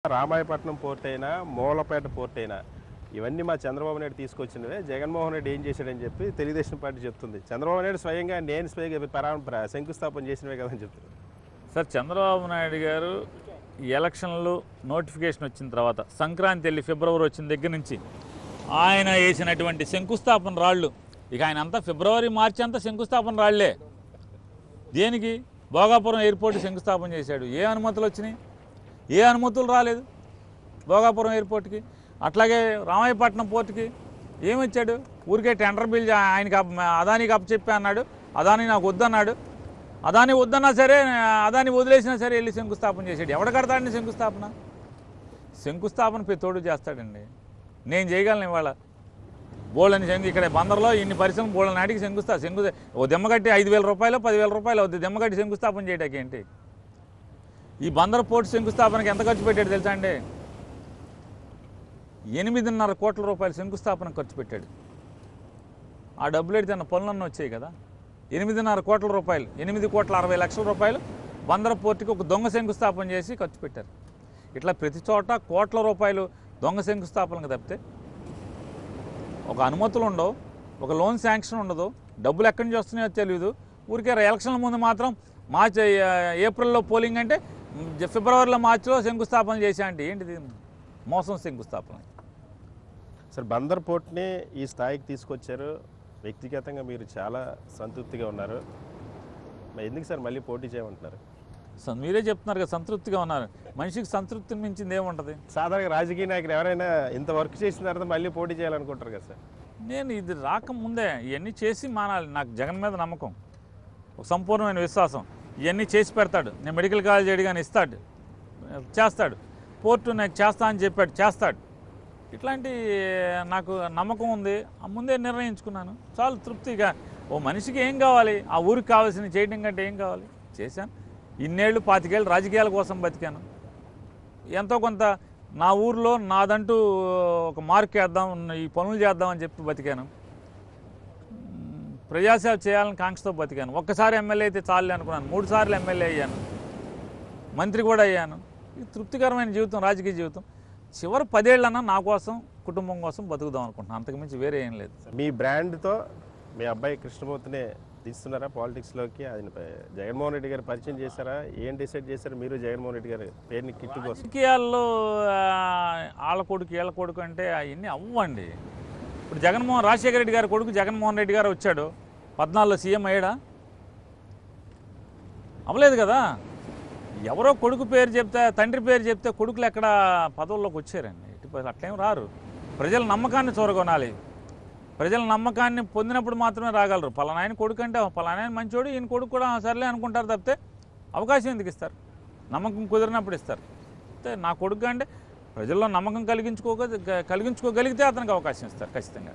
Ramayapatnam port అయినా Mulapeta port అయినా ఇవన్నీ మా చంద్రబాబు నాయుడు తీసుకొచ్చినవే. జగన్మోహన్ రెడ్డి ఏం చేశాడని చెప్పి తెలుగుదేశం పార్టీ చెప్తుంది. చంద్రబాబు నాయుడు స్వయంగా నేను శంకుస్థాపన చేసినవే కదని చెప్తున్నారు. సార్, చంద్రబాబు నాయుడు గారు ఎలక్షన్లు నోటిఫికేషన్ వచ్చిన తర్వాత సంక్రాంతి వెళ్ళి ఫిబ్రవరి వచ్చిన దగ్గర నుంచి ఆయన వేసినటువంటి శంకుస్థాపన రాళ్ళు, ఇక ఆయన అంతా ఫిబ్రవరి మార్చి అంతా శంకుస్థాపన రాళ్లే. దేనికి? భోగాపురం ఎయిర్పోర్ట్ శంకుస్థాపన చేశాడు. ఏ అనుమతులు వచ్చినాయి? ఏ అనుమతులు రాలేదు భోగాపురం ఎయిర్పోర్ట్కి. అట్లాగే రామాయపట్నం పోర్టుకి ఏమిచ్చాడు? ఊరికే టెండర్ బిల్ ఆయనకి అదానికి అప్పచెప్పి అన్నాడు. అదాని నాకు వద్దన్నాడు. అదాని వద్దన్నా సరే, అదాని వదిలేసినా సరే వెళ్ళి శంకుస్థాపన చేశాడు. ఎవడ కడతాడండి శంకుస్థాపన? శంకుస్థాపన ప్రతోడు చేస్తాడండి. నేను చేయగలను. ఇవాళ బోళ్ళని ఇక్కడ బందర్లో ఇన్ని పరిశ్రమలు బోళ్ళ నాటికి ఓ దెమ్మగట్టి 5,000 రూపాయలు 10,000 రూపాయలు అవుతుంది దెమ్మగట్టి శంకుస్థాపన చేయడానికి. ఏంటి ఈ బందర్ పోర్టు శంకుస్థాపనకి ఎంత ఖర్చు పెట్టాడు తెలుసా అండి? 8.5 కోట్ల రూపాయలు శంకుస్థాపన ఖర్చు పెట్టాడు. ఆ డబ్బులు ఎడితే పనులన్నీ వచ్చాయి కదా. 8.5 కోట్ల రూపాయలు, 8,60,00,000 రూపాయలు బందర్ పోర్టుకి ఒక దొంగ శంకుస్థాపన చేసి ఖర్చు పెట్టారు. ఇట్లా ప్రతి చోట కోట్ల రూపాయలు దొంగ శంకుస్థాపనకు తప్పితే ఒక అనుమతులు ఉండవు, ఒక లోన్ శాంక్షన్ ఉండదు, డబ్బులు ఎక్కడి నుంచి వస్తున్నాయో తెలియదు. ఊరికే ఎలక్షన్ల ముందు మాత్రం ఏప్రిల్లో పోలింగ్ అంటే ఫిబ్రవరిలో మార్చిలో శంకుస్థాపన చేశా అంటే ఏంటిది? మోసం శంకుస్థాపన. సార్, బందర్ పోర్ట్ని ఈ స్థాయికి తీసుకొచ్చారు. వ్యక్తిగతంగా మీరు చాలా సంతృప్తిగా ఉన్నారు. ఎందుకు సార్ మళ్ళీ పోటీ చేయమంటున్నారు? సార్, మీరే చెప్తున్నారు కదా సంతృప్తిగా ఉన్నారు. మనిషికి సంతృప్తిని మించింది ఏముంటుంది? సాధారణంగా రాజకీయ నాయకులు ఎవరైనా ఇంత వర్క్ చేసిన తర్వాత మళ్ళీ పోటీ చేయాలనుకుంటారు కదా సార్. నేను ఇది రాకముందే ఇవన్నీ చేసి మానాలి. నాకు జగన్ మీద నమ్మకం, ఒక సంపూర్ణమైన విశ్వాసం. ఇవన్నీ చేసి పెడతాడు. నేను మెడికల్ కాలేజ్ అడిగాను, ఇస్తాడు, చేస్తాడు. పోర్టు నాకు చేస్తా అని చెప్పాడు, చేస్తాడు. ఇట్లాంటి నాకు నమ్మకం ఉంది. ముందే నిర్ణయించుకున్నాను. చాలా తృప్తిగా. ఓ మనిషికి ఏం కావాలి? ఆ ఊరికి కావాల్సింది చేయడం కంటే ఏం కావాలి? చేశాను. ఇన్నేళ్ళు 25 ఏళ్ళు రాజకీయాల కోసం బతికాను. ఎంతో కొంత నా ఊరిలో నాదంటూ ఒక మార్క్ వేద్దాం, ఈ పనులు చేద్దామని చెప్పి బతికాను. ప్రజాసేవ చేయాలని కాంక్షతో బతికాను. ఒక్కసారి ఎమ్మెల్యే అయితే చాలే అనుకున్నాను. 3 సార్లు ఎమ్మెల్యే అయ్యాను, మంత్రి కూడా అయ్యాను. ఇది తృప్తికరమైన జీవితం, రాజకీయ జీవితం. చివరి 10 ఏళ్ళన్నా నా కోసం, కుటుంబం కోసం బతుకుదాం అనుకుంటున్నాను. అంతకుమించి వేరే ఏం లేదు. మీ బ్రాండ్తో మీ అబ్బాయి కృష్ణమూర్తిని తీస్తున్నారా పాలిటిక్స్లోకి? ఆయన జగన్మోహన్ రెడ్డి గారు పరిచయం చేశారా? ఏం డిసైడ్ చేశారు మీరు జగన్మోహన్ రెడ్డి గారు పేరుని కిట్టు కోసం? రాజకీయాల్లో వాళ్ళ కొడుకు వీళ్ళ కొడుకు అంటే అవన్నీ అవ్వండి. ఇప్పుడు రాజశేఖర రెడ్డి గారి కొడుకు జగన్మోహన్ రెడ్డి గారు వచ్చాడు, 14లో సీఎం అయ్యాడా? అవ్వలేదు కదా. ఎవరో కొడుకు పేరు చెప్తే, తండ్రి పేరు చెప్తే కొడుకులు ఎక్కడ పదవుల్లోకి వచ్చారండి? అట్లేం రారు. ప్రజల నమ్మకాన్ని చూరగొనాలి. ప్రజల నమ్మకాన్ని పొందినప్పుడు మాత్రమే రాగలరు. పలానాయన కొడుకు అంటే పలానాయన మంచోడు, ఈయన కొడుకు కూడా సర్లే అనుకుంటారు తప్పితే అవకాశం ఎందుకు ఇస్తారు? నమ్మకం కుదిరినప్పుడు ఇస్తారు. అంటే నా కొడుకు అంటే ప్రజల్లో నమ్మకం కలిగించుకోగలిగితే అతనికి అవకాశం ఇస్తారు ఖచ్చితంగా.